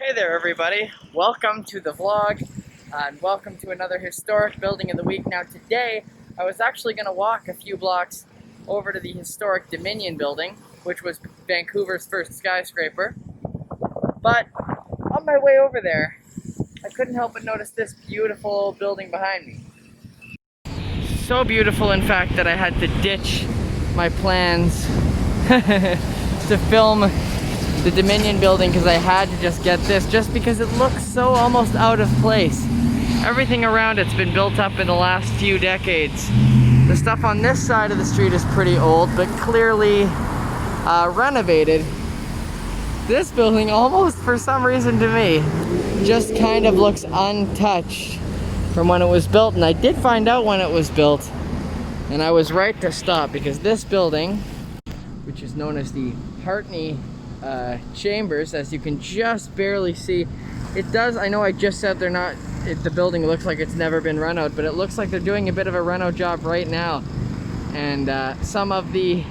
Hey there everybody, welcome to the vlog and welcome to another historic building of the week. Now today I was actually going to walk a few blocks over to the historic Dominion building, which was Vancouver's first skyscraper, but on my way over there I couldn't help but notice this beautiful building behind me. So beautiful in fact that I had to ditch my plans to film the Dominion building because I had to just get this just because it looks so almost out of place. Everything around it's been built up in the last few decades. The stuff on this side of the street is pretty old but clearly renovated. This building almost for some reason to me just kind of looks untouched from when it was built, and I did find out when it was built and I was right to stop because this building, which is known as the Hartney Chambers, as you can just barely see, it does, I know I just said they're not, the building looks like it's never been run out, but it looks like they're doing a bit of a reno job right now, and some of the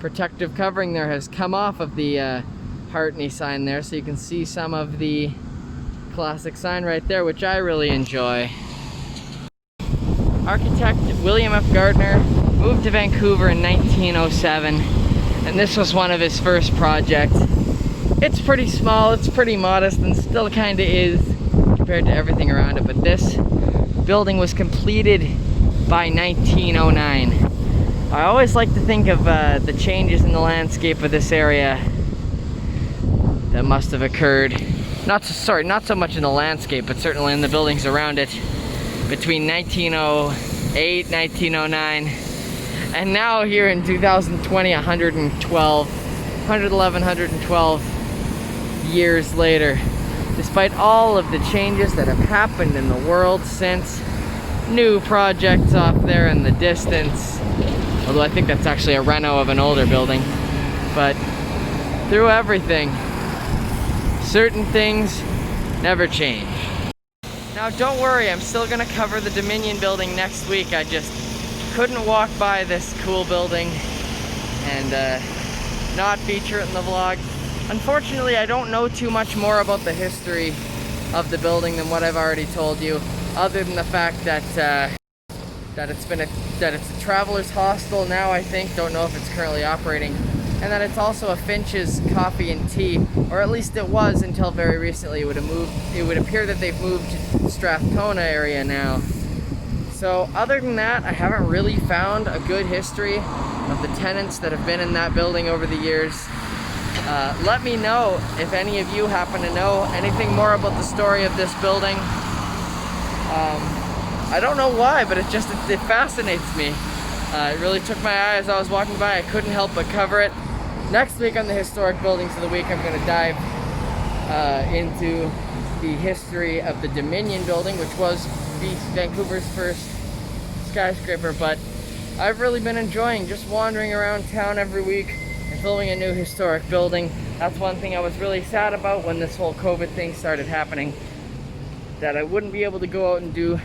protective covering there has come off of the Hartney sign there, so you can see some of the classic sign right there, which I really enjoy. Architect William F. Gardner moved to Vancouver in 1907, and this was one of his first projects. It's pretty small, it's pretty modest, and still kind of is compared to everything around it, but this building was completed by 1909. I always like to think of the changes in the landscape of this area that must have occurred. Not so much in the landscape, but certainly in the buildings around it between 1908, 1909, and now here in 2020, 112 years later, despite all of the changes that have happened in the world since. New projects off there in the distance, although I think that's actually a reno of an older building, but through everything, certain things never change. Now don't worry, I'm still gonna cover the Dominion building next week. I just couldn't walk by this cool building and not feature it in the vlog. Unfortunately, I don't know too much more about the history of the building than what I've already told you, other than the fact that it's a traveler's hostel now, I think. Don't know if it's currently operating. And that it's also a Finch's Coffee and Tea, or at least it was until very recently. It would appear that they've moved to the Strathcona area now. So other than that, I haven't really found a good history of the tenants that have been in that building over the years. Let me know if any of you happen to know anything more about the story of this building. I don't know why, but it fascinates me. It really took my eye as I was walking by. I couldn't help but cover it. Next week on the Historic Buildings of the Week, I'm going to dive into the history of the Dominion building, which was Vancouver's first skyscraper. But I've really been enjoying just wandering around town every week and filming a new historic building. That's one thing I was really sad about when this whole COVID thing started happening, that I wouldn't be able to go out and do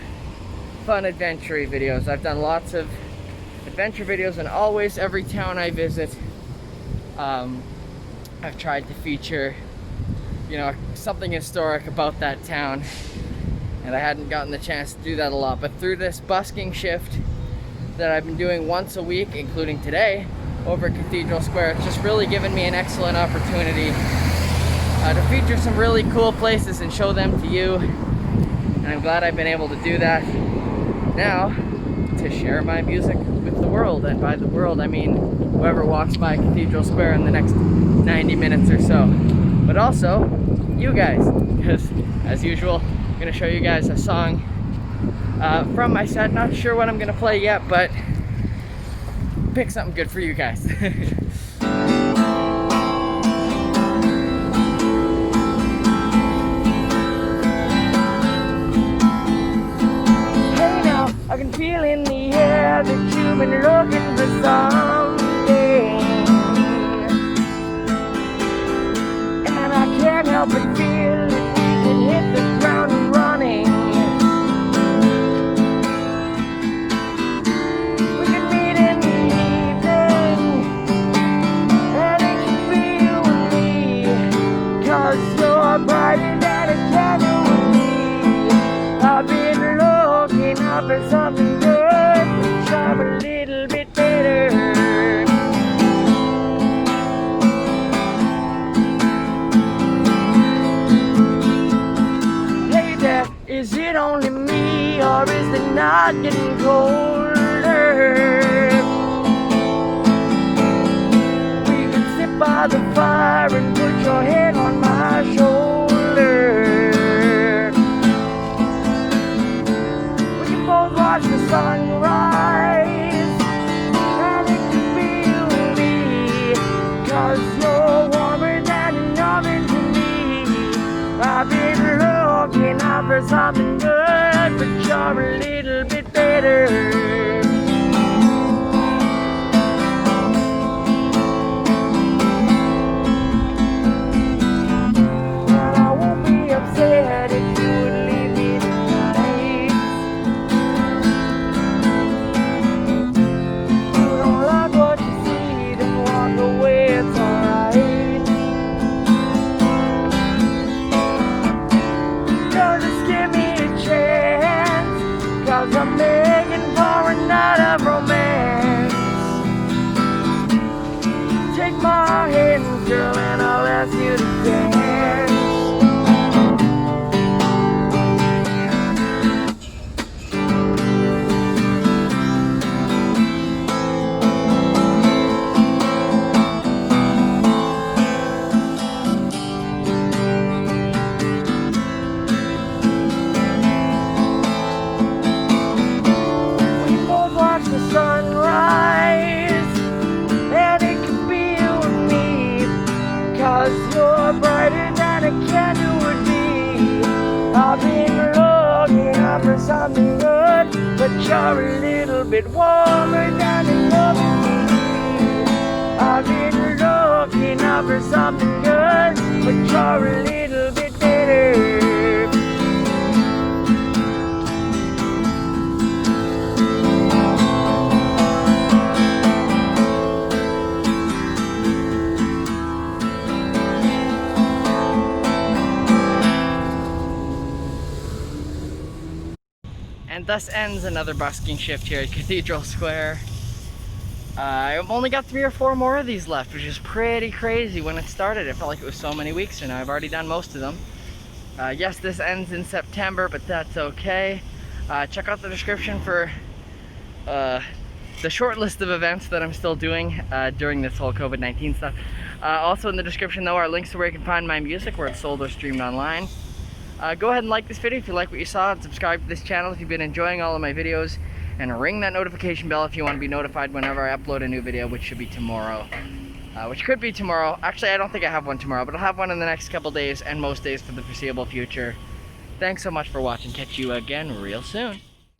fun adventure videos. I've done lots of adventure videos in always every town I visit. I've tried to feature, something historic about that town, and I hadn't gotten the chance to do that a lot. But through this busking shift that I've been doing once a week, including today, over at Cathedral Square, it's just really given me an excellent opportunity to feature some really cool places and show them to you, and I'm glad I've been able to do that. Now, to share my music with the world, and by the world I mean whoever walks by Cathedral Square in the next 90 minutes or so, but also you guys, because as usual I'm going to show you guys a song from my set. Not sure what I'm going to play yet, but pick something good for you guys. I can feel in the air that you've been looking for something, and I can't help but feel that we can hit the ground running. We can meet in the evening, and it can be you and me, 'cause you're brighter than a candle with me. I've been looking up for something good, which I'm a little bit better. Hey there, is it only me, or is the night getting colder? We could sit by the fire and put your head on my shoulder. We can both watch the sunrise, and it could be you and me, 'cause you're warmer than an oven to me. I've been looking out for something good, but you're a little bit better. But I won't be upset if you would leave me tonight. You don't like what you see, then walk away, it's alright. Just give me a chance, 'cause I'm begging for a night of romance. Take my hand, girl, and I'll ask you to dance. We both watch the sunrise, and it could be you and me, 'cause you're brighter than a candle would be. I've been looking out for something good, but you're a little bit warmer than an oven to me. I've been looking out for something good, but you're a little bit better. And thus ends another busking shift here at Cathedral Square. I've only got 3 or 4 more of these left, which is pretty crazy. When it started, it felt like it was so many weeks, and I've already done most of them. Yes, this ends in September, but that's okay. Check out the description for the short list of events that I'm still doing during this whole COVID-19 stuff. Also in the description, though, are links to where you can find my music, where it's sold or streamed online. Go ahead and like this video if you like what you saw, and subscribe to this channel if you've been enjoying all of my videos, and ring that notification bell if you want to be notified whenever I upload a new video, which should be tomorrow. Which could be tomorrow. Actually, I don't think I have one tomorrow, but I'll have one in the next couple days and most days for the foreseeable future. Thanks so much for watching. Catch you again real soon.